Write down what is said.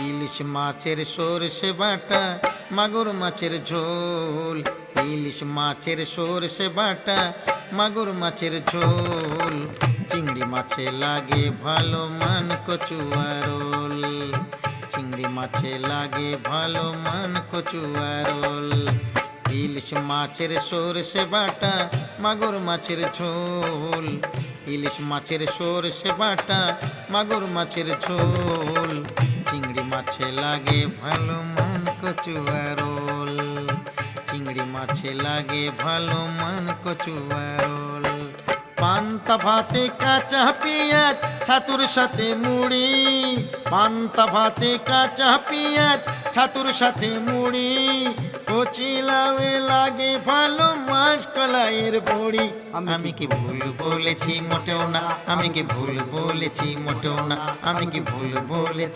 ইলিশ মাছের সরষে বাটা, মাগুর মাছের ঝোল। ইলিশ মাছের সরষে বাটা, মাগুর মাছের ঝোল। চিংড়ি মাছে লাগে ভালো মান কচুয়ারোল। চিংড়ি মাছে লাগে ভালো মান কচুয়ারোল। ইলিশ মাছের সরষে বাটা, মাগুর মাছের ঝোল। ইলিশ মাছের সরষে বাটা, মাগুর মাছের ঝোল। চিংড়ি মাছে লাগে ভালো মান কচুয়ারোল। চিংড়ি মাছে লাগে ভালো মান কচুয়ারোল। পান্তা ভাতে কাঁচা পেঁয়াজ, ছাতুর সাথে মুড়ি। পান্তা ভাতে কাঁচা পেঁয়াজ, ছাতুর সাথে মুড়ি। কচি লাউয়ে লাগে ভালো মাসকলাইয়ের বড়ি। আমি কি ভুল বলেছি মোটেও না, আমি কি ভুল বলেছি মোটেও না, আমি কি ভুল বলেছি।